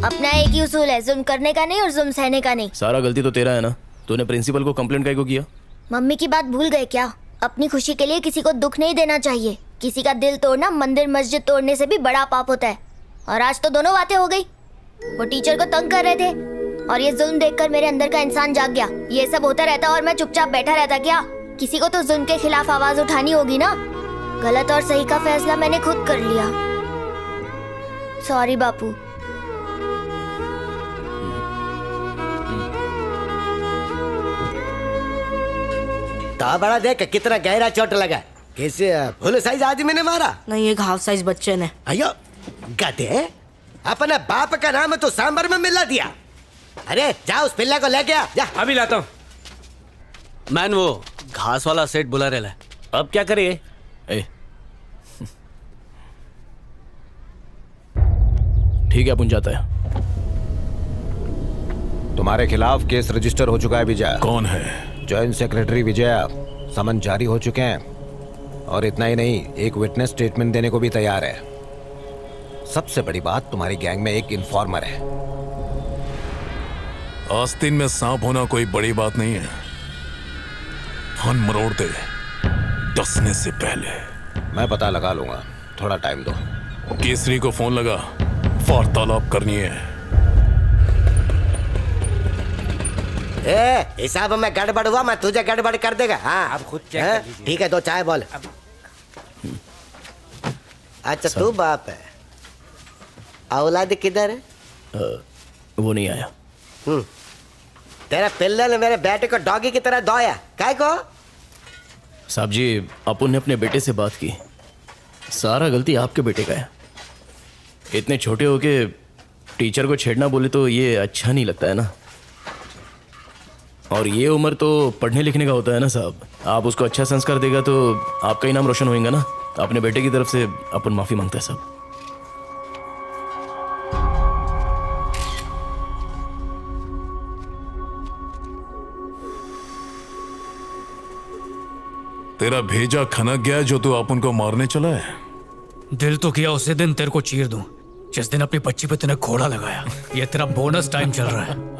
अपना एक ही उसूल है, जुल्म करने का नहीं और जुल्म सहने का नहीं। सारा गलती तो तेरा है ना, तूने प्रिंसिपल को कंप्लेंट काहे को किया? मम्मी की बात भूल गए क्या? अपनी खुशी के लिए किसी को दुख नहीं देना चाहिए। किसी का दिल तोड़ना मंदिर मस्जिद तोड़ने से भी बड़ा पाप होता है। और आज तो दोनों बातें हो गई। वो टीचर को तंग कर रहे थे और ये जुल्म देखकर मेरे अंदर का इंसान जाग गया। ये सब होता रहता और मैं चुपचाप बैठा रहता क्या? किसी को तो जुल्म के खिलाफ आवाज उठानी होगी ना। गलत और सही का फैसला मैंने खुद कर लिया। सॉरी बापू। तो बड़ा देख कितना गहरा चोट लगा। कैसे फुल साइज आदमी ने मारा? नहीं, एक हाफ साइज बच्चे ने। अयो गधे, अपने बाप का नाम तो सांबर में मिला दिया। अरे जा उस पिल्ला को लेके आ जा। अभी लाता हूँ। मैन वो घास वाला सेट बुला रहा है, अब क्या करे? ठीक है, अपन जाता है। तुम्हारे खिलाफ केस रजिस्टर हो चुका है विजय। कौन है? जॉइंट सेक्रेटरी विजय। समन जारी हो चुके हैं और इतना ही नहीं, एक विटनेस स्टेटमेंट देने को भी तैयार है। सबसे बड़ी बात, तुम्हारी गैंग में एक इन्फॉर्मर है। आस्तीन में सांप होना कोई बड़ी बात नहीं है। फन मरोड़ दे डसने से पहले। मैं पता लगा लूंगा, थोड़ा टाइम दो। केसरी को फोन लगा, वार्तालाप करनी है। हिसाब में गड़बड़ हुआ, मैं तुझे गड़बड़ कर देगा। हाँ आप खुद चेक कर लीजिए। ठीक है, दो चाय बोल। अच्छा तू बाप है, औलाद किधर है? वो नहीं आया। तेरा पिल्ले ने मेरे बेटे को डॉगी की तरह दौया, काय को? साहब जी, अपन ने अपने बेटे से बात की, सारा गलती आपके बेटे का है। इतने छोटे होके टीचर को छेड़ना बोले तो ये अच्छा नहीं लगता है ना। और ये उम्र तो पढ़ने लिखने का होता है ना साहब। आप उसको अच्छा संस्कार देगा तो आपका ही नाम रोशन होएगा ना। अपने बेटे की तरफ से अपन माफी मांगता है साहब। तेरा भेजा खनक गया जो तू अपन को मारने चला है। दिल तो किया उसी दिन तेरे को चीर दूं, जिस दिन अपनी बच्ची पे तूने घोड़ा लगाया। ये तेरा बोनस टाइम चल रहा है।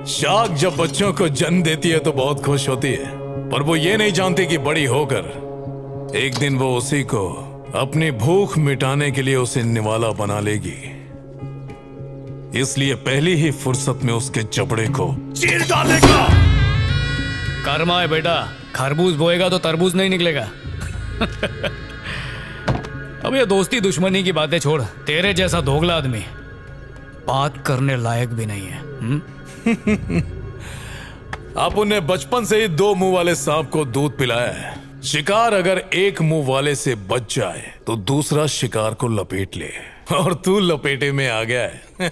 शाख जब बच्चों को जन्म देती है तो बहुत खुश होती है, पर वो ये नहीं जानती कि बड़ी होकर एक दिन वो उसी को अपनी भूख मिटाने के लिए उसे निवाला बना लेगी। इसलिए पहली ही फुर्सत में उसके जबड़े को चीर डालेगा। कर्मा है बेटा, खरबूज बोएगा तो तरबूज नहीं निकलेगा। अब ये दोस्ती दुश्मनी की बातें छोड़, तेरे जैसा दोगला आदमी बात करने लायक भी नहीं है। आप उन्हें बचपन से ही दो मुंह वाले सांप को दूध पिलाया है। शिकार अगर एक मुंह वाले से बच जाए तो दूसरा शिकार को लपेट ले, और तू लपेटे में आ गया है।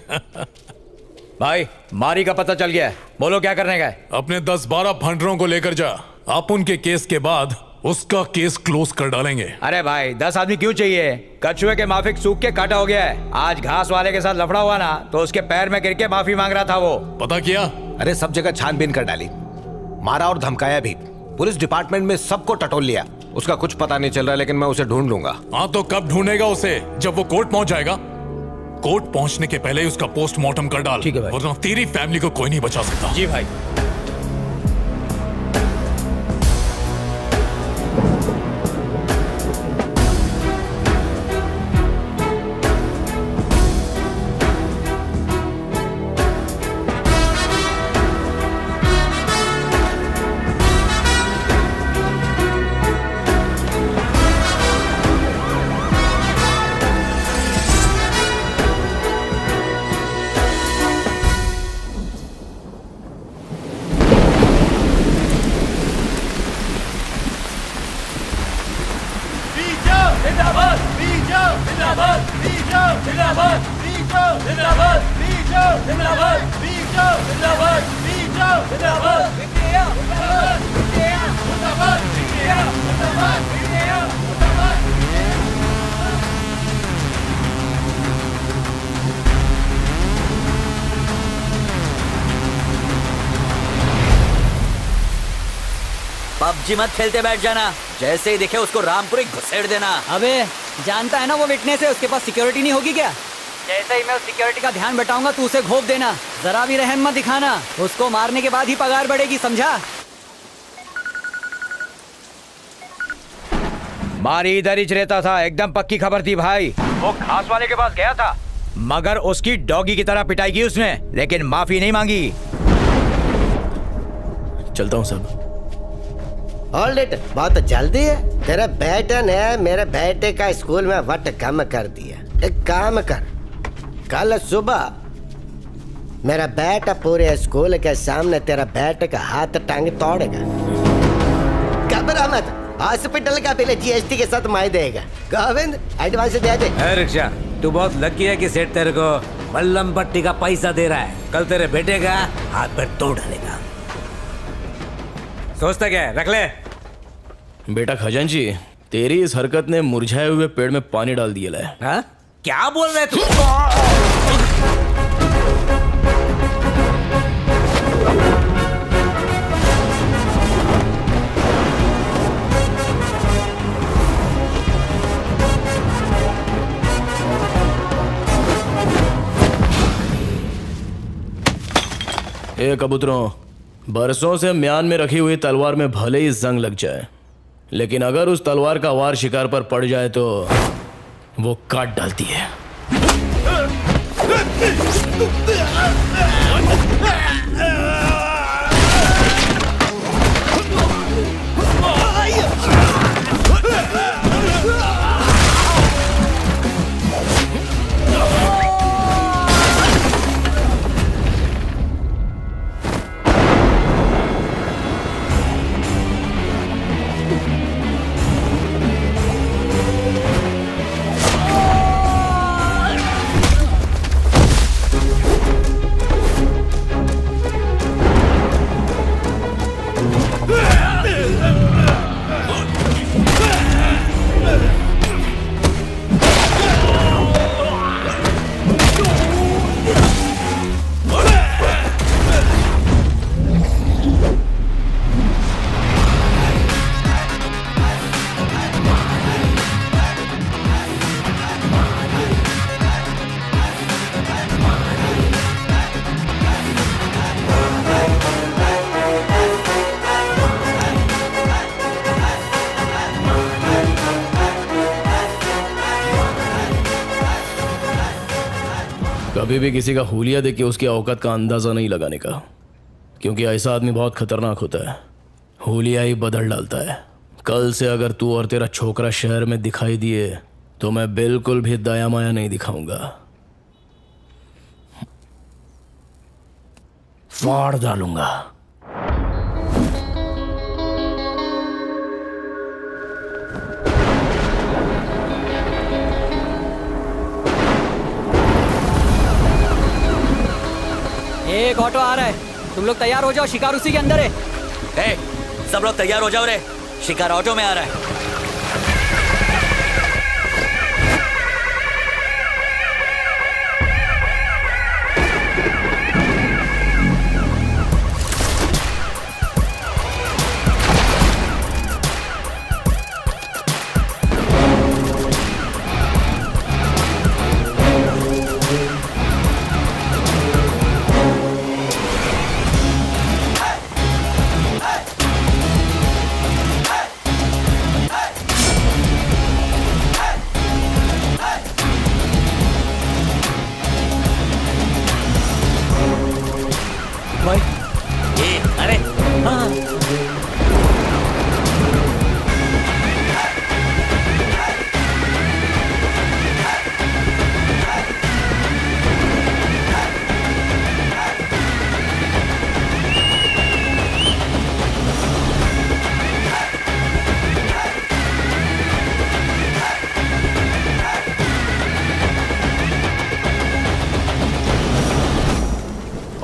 भाई, मारी का पता चल गया है, बोलो क्या करने का है? अपने 10-12 फंडरों को लेकर जा। आप उनके केस के बाद उसका केस क्लोज कर डालेंगे। अरे भाई, 10 आदमी क्यों चाहिए? कछुए के माफिक सूख के काटा हो गया है। आज घास वाले के साथ लफड़ा हुआ ना, तो उसके पैर में गिर के माफी मांग रहा था वो। पता किया? अरे सब जगह छानबीन कर डाली, मारा और धमकाया भी। पुलिस डिपार्टमेंट में सबको टटोल लिया। उसका कुछ पता नहीं चल रहा, लेकिन मैं उसे ढूंढ लूंगा। हाँ तो कब ढूंढेगा उसे? जब वो कोर्ट पहुंच जाएगा। कोर्ट पहुंचने के पहले ही उसका पोस्टमार्टम कर डाल, ठीक है भाई। वरना तेरी फैमिली को कोई नहीं बचा सकता। जी भाई। पबजी मत खेलते बैठ जाना, जैसे ही दिखे उसको रामपुरी घुसेड़ देना। अबे जानता है ना वो विटनेस है, उसके पास सिक्योरिटी नहीं होगी क्या? जैसे ही मैं उस सिक्योरिटी का ध्यान बटाऊंगा तू उसे घोप देना, जरा भी रहम मत दिखाना। उसको मारने के बाद ही पगार बढ़ेगी, समझा? मारी इधर ही रहता था, एकदम पक्की खबर थी भाई। वो घास वाले के पास गया था, मगर उसकी डॉगी की तरह पिटाई की उसने, लेकिन माफी नहीं मांगी। चलता हूँ साहब। ऑलराइट, बहुत जल्दी है। तेरे बेटे ने मेरे बेटे का स्कूल में वट कम कर दिया। एक काम कर, कल सुबह मेरा बेटा पूरे स्कूल के सामने तेरा बेटे का हाथ टांग तोड़ेगा। घबरा मत, हॉस्पिटल का बिल जीएसटी के साथ मैं देगा। गोविंद एडवांस दे दे। रिक्शा, तू बहुत लकी है कि सेठ तेरे को बल्लम पट्टी का पैसा दे रहा है। कल तेरे बेटे का हाथ पैर तोड़ डालेगा। सोचता क्या है, रख ले। बेटा खजांची, तेरी इस हरकत ने मुरझाए हुए पेड़ में पानी डाल दिया है। हाँ? क्या बोल रहे तू? ए कबूतरों, बरसों से म्यान में रखी हुई तलवार में भले ही जंग लग जाए, लेकिन अगर उस तलवार का वार शिकार पर पड़ जाए तो वो काट डालती है। कभी भी किसी का हुलिया देख के उसकी औकात का अंदाजा नहीं लगाने का, क्योंकि ऐसा आदमी बहुत खतरनाक होता है। हुलिया ही बदल डालता है। कल से अगर तू और तेरा छोकरा शहर में दिखाई दिए तो मैं बिल्कुल भी दया माया नहीं दिखाऊंगा, फाड़ डालूंगा। एक ऑटो आ रहा है, तुम लोग तैयार हो जाओ, शिकार उसी के अंदर है। ए, सब लोग तैयार हो जाओ रे, शिकार ऑटो में आ रहा है। अरे हाँ।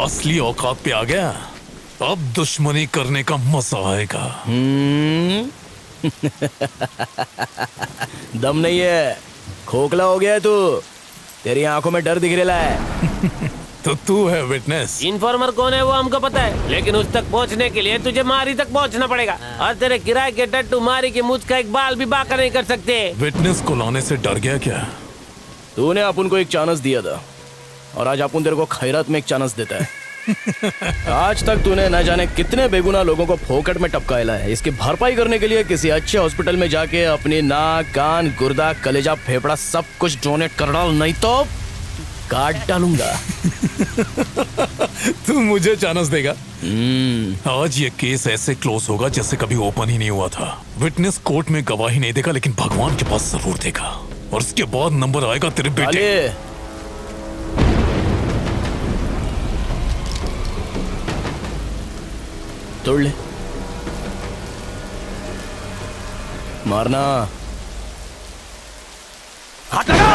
असली औकात पे आ गया, अब दुश्मनी करने का मजा आएगा। दम नहीं है, खोखला हो गया है तू, तेरी आंखों में डर दिख रहा है। तो तू है विटनेस। इन्फॉर्मर कौन है वो हमको पता है, लेकिन उस तक पहुंचने के लिए तुझे मारी तक पहुंचना पड़ेगा, और तेरे किराए के टट्टू मारी की मुझ का एक बाल भी बाका नहीं कर सकते। विटनेस को लाने से डर गया क्या? तूने अपुन को एक चांस दिया था और आज अपुन तेरे को खैरात में एक चांस देता है। आज तक तूने न जाने कितने बेगुनाह लोगों को फोकट में टपकाया है। इसकी भरपाई करने के लिए किसी अच्छे हॉस्पिटल में जाके अपनी नाक, कान, गुर्दा, कलेजा, फेफड़ा सब कुछ डोनेट कर डाल, नहीं तो काट डालूंगा। तू मुझे चांस देगा? आज ये केस ऐसे क्लोज होगा जैसे कभी ओपन ही नहीं हुआ था। विटनेस कोर्ट में गवाही नहीं देगा, लेकिन भगवान के पास जरूर देगा, और उसके बाद नंबर आएगा तेरे बेटे। तोड़ ले, मारना। हाथ लगा।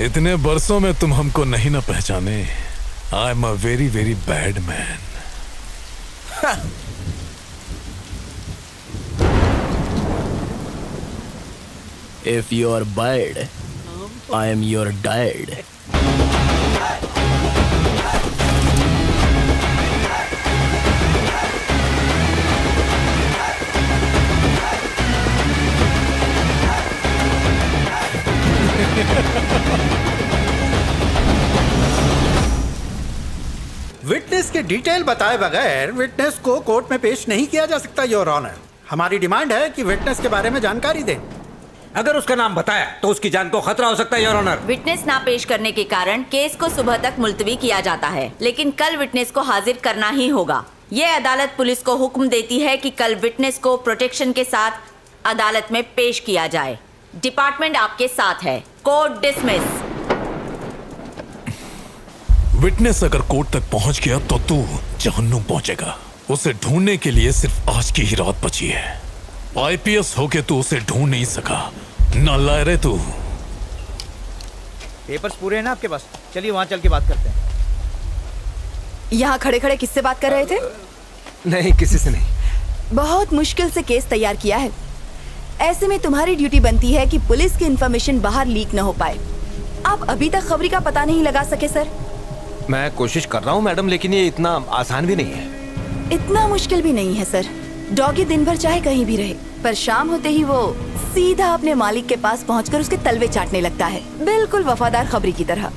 इतने बरसों में तुम हमको नहीं ना पहचाने। I am a very very bad man. If you are bad, I am your dad. Witness के डिटेल बताए बगैर विटनेस को कोर्ट में पेश नहीं किया जा सकता योर ऑनर। हमारी डिमांड है कि विटनेस के बारे में जानकारी दें। अगर उसका नाम बताया तो उसकी जान को खतरा हो सकता है योर ऑनर। विटनेस ना पेश करने के कारण केस को सुबह तक मुलतवी किया जाता है, लेकिन कल विटनेस को हाजिर करना ही होगा। ये अदालत पुलिस को हुक्म देती है कि कल विटनेस को प्रोटेक्शन के साथ अदालत में पेश किया जाए। डिपार्टमेंट आपके साथ है। Court dismiss. विटनेस अगर कोर्ट तक पहुंच गया तो तू जहन्नुम पहुंचेगा। उसे ढूंढने के लिए सिर्फ आज की ही रात बची है। आईपीएस होके तू उसे ढूंढ नहीं सका, नालायक रे तू। पेपर्स पूरे हैं ना आपके पास? चलिए वहां चल के बात करते हैं। यहाँ खड़े खड़े किससे बात कर रहे थे? नहीं, किसी से नहीं। बहुत मुश्किल से केस तैयार किया है। ऐसे में तुम्हारी ड्यूटी बनती है कि पुलिस की इंफॉर्मेशन बाहर लीक न हो पाए। आप अभी तक खबरी का पता नहीं लगा सके सर? मैं कोशिश कर रहा हूँ मैडम, लेकिन ये इतना आसान भी नहीं है। इतना मुश्किल भी नहीं है सर। डॉगी दिन भर चाहे कहीं भी रहे, पर शाम होते ही वो सीधा अपने मालिक के पास पहुंचकर उसके तलवे चाटने लगता है, बिल्कुल वफादार खबरी की तरह।